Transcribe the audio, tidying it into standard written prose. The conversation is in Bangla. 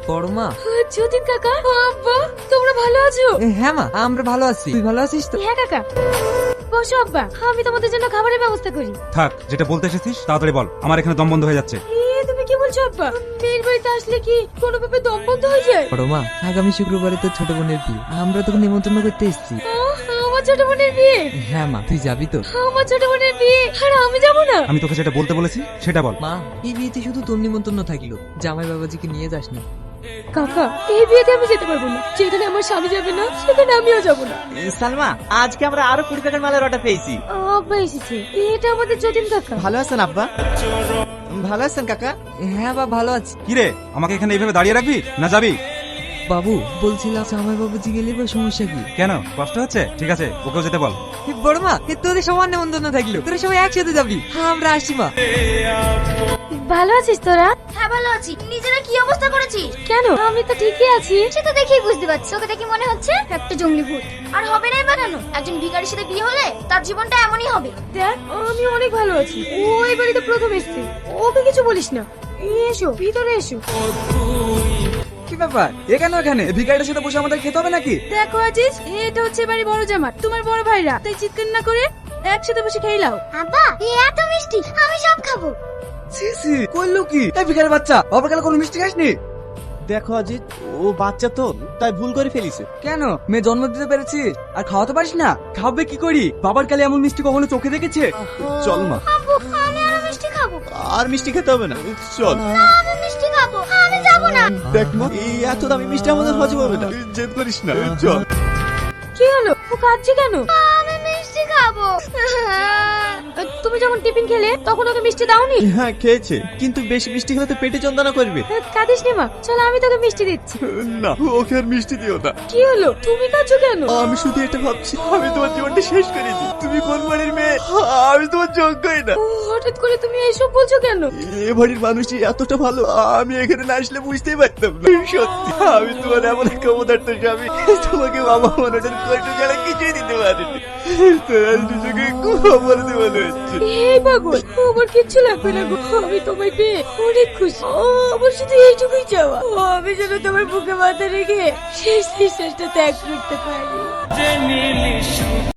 বড় মা। যতীন কাকা, আব্বা, তোমরা ভালো আছো? হ্যাঁ মা, আমরা ভালো আছি। তুই ভালো আছিস তো? হ্যাঁ কাকা। বসো আব্বা, আমি তোমাদের জন্য খাবারের ব্যবস্থা করি। থাক, যেটা বলতে এসেছিস তাড়াতাড়ি বল, আমার এখানে দম বন্ধ হয়ে যাচ্ছে। তুমি কি বলছো আব্বা? মেয়ের বাড়িতে আসলে কি কোনোভাবে দম বন্ধ হয়ে যায়? বড় মা, আগামী শুক্রবারে তোর ছোট বোনের বিয়ে, আমরা তোকে নিমন্ত্রণ করতে এসেছি। আমার ছোট বোনের বিয়ে? হ্যাঁ মা, তুই যাবি তো? আমার ছোট বোনের বিয়ে আর আমি যাবো না? আমি তোকে যেটা বলতে বলেছি সেটা বল। মা, এই বিয়েতে শুধু তোর নিমন্ত্রণ থাকলো, জামাই বাবাজিকে নিয়ে যাস না। কাকা, এই বিয়েতে আমি যেতে পারবো না। যেখানে আমার স্বামী যাবে না সেখানে আমিও যাবো না। সালমা, আজকে আমরা আরো 20 টাকার মালের অর্ডার পেয়েছি। আব্বা এসেছে, এটা আমাদের যতীন কাকা। ভালো আছেন আব্বা? ভালো আছেন কাকা? হ্যাঁ বা ভালো আছি। কি রে, আমাকে এখানে এইভাবে দাঁড়িয়ে রাখবি না যাবি? বাবু, বলছিলাম জামাই বাবাজি গেলে বা সমস্যা কি? কেন, কষ্ট হচ্ছে? ঠিক আছে, ওকেও যেতে বল। বড় মা, তোদের সমান নিমন্ত্রণ থাকলো, তোরা সবাই একসাথে যাবি। হ্যাঁ, আমরা আসি মা। ভালো আছিস তোরা? হ্যাঁ ভালো আছি। নিজেরা কি অবস্থা করেছিস? কেন, আমি তো ঠিকই আছি। সে তো দেখেই বুঝতে পারছি। তোকে দেখে মনে হচ্ছে একটা জঙ্গলি ভূত। আর হবে না বানানো, একজন ভিখারির সাথে বিয়ে হলে তার জীবনটা এমনই হবে। দেখ, আমি অনেক ভালো আছি। ও এই বাড়িতে প্রথম এসেছে, ওকে কিছু বলিস না। এসো, ভিতরে এসো। কি ব্যাপার, এখানে ভিখারিটার সাথে বসে আমাদের খেতে হবে নাকি? দেখো আজিজ, এটা হচ্ছে বাড়ি বড় জামাত, তোমার বড় ভাইরা। তাই চিৎকার না করে একসাথে বসে খেয়ে নাও। আব্বা, এই এত মিষ্টি, আমি সব খাবো। সি করলো কি এই ভিখারি বাচ্চা? বাবার কালে কোনো মিষ্টি খাসনি? দেখো অজিত, ও বাচ্চা তো, তাই ভুল করে ফেলিছে। কেন, মেয়ে জন্ম দিতে পেরেছিস আর খাওয়াতে পারিস না? খাবে কি করি? বাবার কালে এমন মিষ্টি কখনো চোখে দেখেছে? চল মা, আব্বু, আমি আরো মিষ্টি খাবো। আর মিষ্টি খেতে হবে না, চল। না, আমি মিষ্টি খাবো, আমি যাবো না। দেখ মা, এই এত দামি মিষ্টি আমাদের হজম হবে না, জেদ করিস না, চল। কি হলো, ও কাঁদছে কেন? আমি মিষ্টি খাবো। তুমি যখন টিফিন খেলে তখন ওকে মিষ্টি দাওনি? হ্যাঁ খেয়েছে, কিন্তু বেশি মিষ্টি খেলে তো পেটে যন্ত্রণা করবে। কাঁদিস নি মা, চল আমি তোকে মিষ্টি দিচ্ছি। না, ওকে আর মিষ্টি দিও না। কি হলো, তুমি কাঁদছো কেন? আমি শুধু এটা ভাবছি, আমি তোমার জীবনটা শেষ করে দিই। তুমি কোন বাড়ির মেয়ে? আমি তোমার যোগ্যই না। হঠাৎ করে তুমি এসব বলছো কেন? এ বাড়ির মানুষই এতটা ভালো, আমি এখানে না আসলে বুঝতেই পারতাম না। সত্যি, আমি তোমার এমন এক ক্ষমতার্থ স্বামী, তোমাকে বাবা মনোযোগ কষ্ট ছাড়া কিছুই দিতে পারিনি। তোর নিজেকে খুব অপরাধী মনে হচ্ছে। এই পাগল, আমার কিচ্ছু লাগবে না গো। আমি তোমায় পেয়ে অনেক খুশি। আমার শুধু এইটুকুই চাওয়া, আমি যেন তোমার বুকে মাথা রেখে শেষ নিঃশ্বাসটা ত্যাগ করতে পারি।